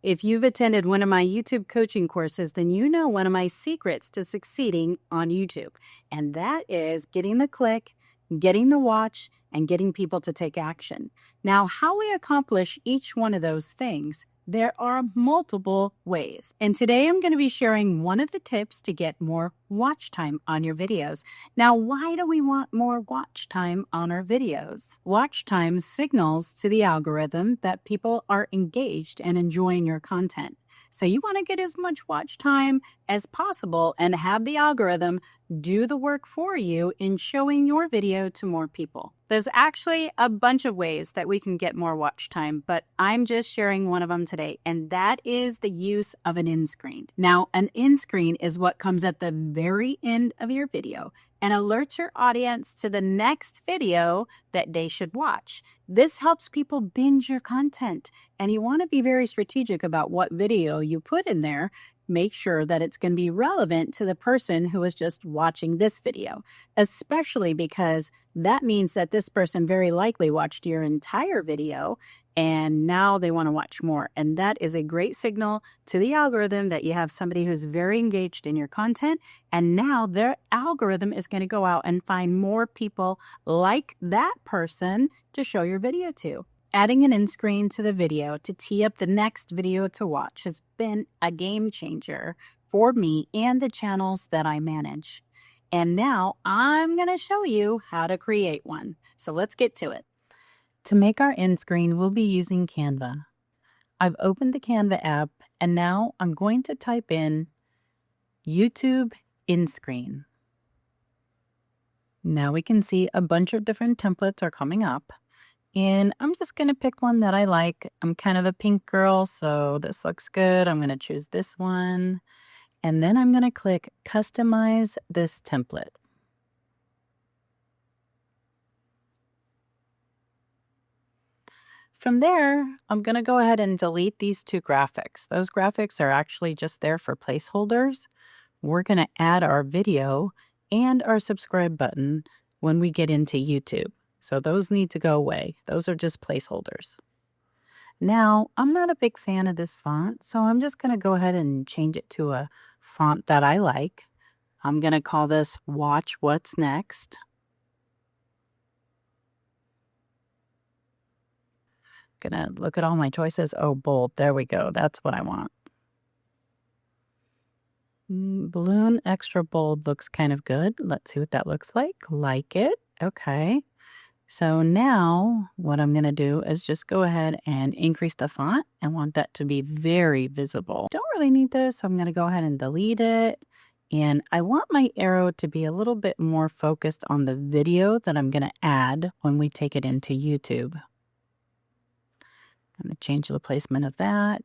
If you've attended one of my YouTube coaching courses, then you know one of my secrets to succeeding on YouTube, and that is getting the click, getting the watch, and getting people to take action. Now, how we accomplish each one of those things, there are multiple ways. And today I'm going to be sharing one of the tips to get more watch time on your videos. Now, why do we want more watch time on our videos? Watch time signals to the algorithm that people are engaged and enjoying your content. So you want to get as much watch time as possible and have the algorithm do the work for you in showing your video to more people. There's actually a bunch of ways that we can get more watch time, but I'm just sharing one of them today, and that is the use of an end screen. Now, an end screen is what comes at the very end of your video and alerts your audience to the next video that they should watch. This helps people binge your content, and you want to be very strategic about what video you put in there. Make sure that it's going to be relevant to the person who is just watching this video, especially because that means that this person very likely watched your entire video and now they want to watch more. And that is a great signal to the algorithm that you have somebody who's very engaged in your content. And now their algorithm is going to go out and find more people like that person to show your video to. Adding an end screen to the video to tee up the next video to watch has been a game changer for me and the channels that I manage. And now I'm going to show you how to create one. So let's get to it. To make our end screen, we'll be using Canva. I've opened the Canva app and now I'm going to type in YouTube end screen. Now we can see a bunch of different templates are coming up. And I'm just going to pick one that I like. I'm kind of a pink girl, so this looks good. I'm going to choose this one. And then I'm going to click Customize this template. From there, I'm going to go ahead and delete these two graphics. Those graphics are actually just there for placeholders. We're going to add our video and our subscribe button when we get into YouTube. So those need to go away. Those are just placeholders. Now, I'm not a big fan of this font, so I'm just going to go ahead and change it to a font that I like. I'm going to call this Watch What's Next. Gonna look at all my choices. Oh, bold. There we go. That's what I want. Balloon extra bold looks kind of good. Let's see what that looks like. Like it. Okay. So now what I'm going to do is just go ahead and increase the font. I want that to be very visible. Don't really need this, so I'm going to go ahead and delete it. And I want my arrow to be a little bit more focused on the video that I'm going to add when we take it into YouTube. I'm going to change the placement of that.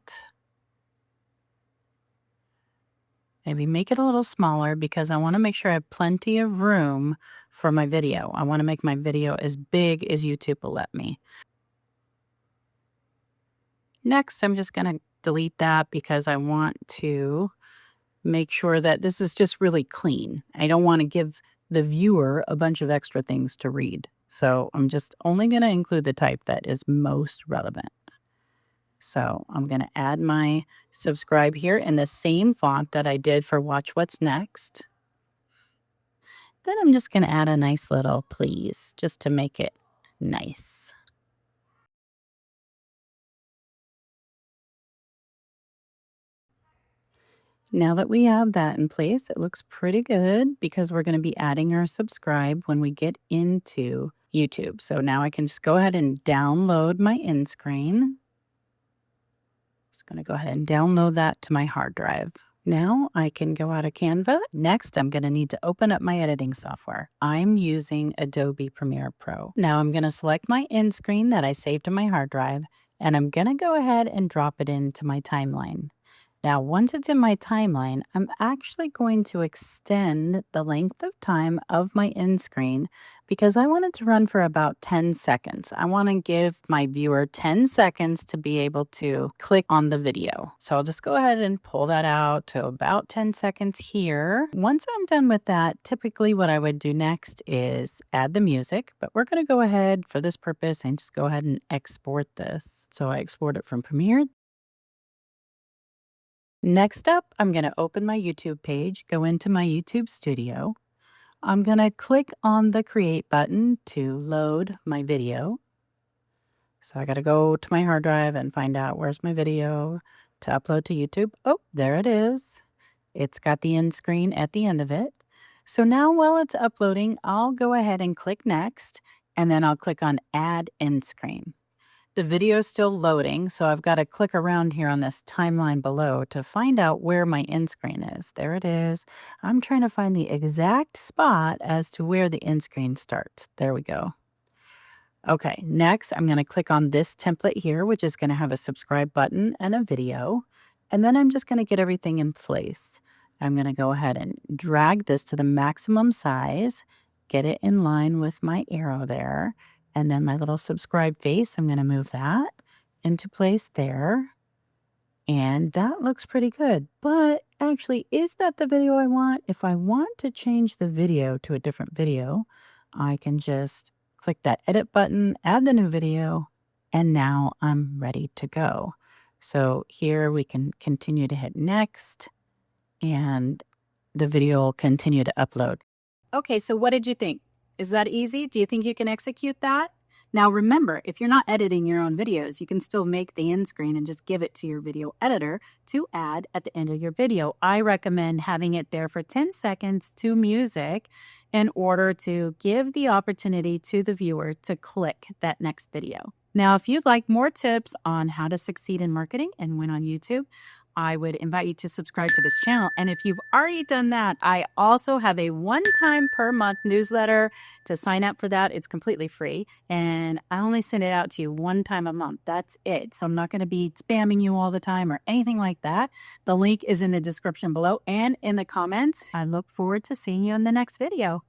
Maybe make it a little smaller because I want to make sure I have plenty of room for my video. I want to make my video as big as YouTube will let me. Next, I'm just going to delete that because I want to make sure that this is just really clean. I don't want to give the viewer a bunch of extra things to read. So I'm just only going to include the type that is most relevant. So I'm going to add my subscribe here in the same font that I did for Watch What's Next. Then I'm just going to add a nice little please just to make it nice. Now that we have that in place, it looks pretty good because we're going to be adding our subscribe when we get into YouTube. So now I can just go ahead and download my end screen. Just going to go ahead and download that to my hard drive. Now I can go out of Canva. Next, I'm going to need to open up my editing software. I'm using Adobe Premiere Pro. Now I'm going to select my end screen that I saved to my hard drive, and I'm going to go ahead and drop it into my timeline. Now, once it's in my timeline, I'm actually going to extend the length of time of my end screen because I want it to run for about 10 seconds. I want to give my viewer 10 seconds to be able to click on the video. So I'll just go ahead and pull that out to about 10 seconds here. Once I'm done with that, typically what I would do next is add the music, but we're going to go ahead for this purpose and just go ahead and export this. So I export it from Premiere. Next up, I'm going to open my YouTube page, go into my YouTube studio. I'm going to click on the create button to load my video. So I got to go to my hard drive and find out where's my video to upload to YouTube. Oh, there it is. It's got the end screen at the end of it. So now while it's uploading, I'll go ahead and click next, and then I'll click on add end screen. The video is still loading, so I've got to click around here on this timeline below to find out where my end screen is. There it is. I'm trying to find the exact spot as to where the end screen starts. There we go. Okay, next I'm going to click on this template here, which is going to have a subscribe button and a video. And then I'm just going to get everything in place. I'm going to go ahead and drag this to the maximum size, get it in line with my arrow there. And then my little subscribe face, I'm going to move that into place there. And that looks pretty good. But actually, is that the video I want? If I want to change the video to a different video, I can just click that edit button, add the new video, and now I'm ready to go. So here we can continue to hit next, and the video will continue to upload. Okay, so what did you think? Is that easy? Do you think you can execute that? Now remember, if you're not editing your own videos, you can still make the end screen and just give it to your video editor to add at the end of your video. I recommend having it there for 10 seconds to music in order to give the opportunity to the viewer to click that next video. Now, if you'd like more tips on how to succeed in marketing and win on YouTube, I would invite you to subscribe to this channel. And if you've already done that, I also have a one-time per month newsletter. To sign up for that, it's completely free. And I only send it out to you one time a month. That's it. So I'm not going to be spamming you all the time or anything like that. The link is in the description below and in the comments. I look forward to seeing you in the next video.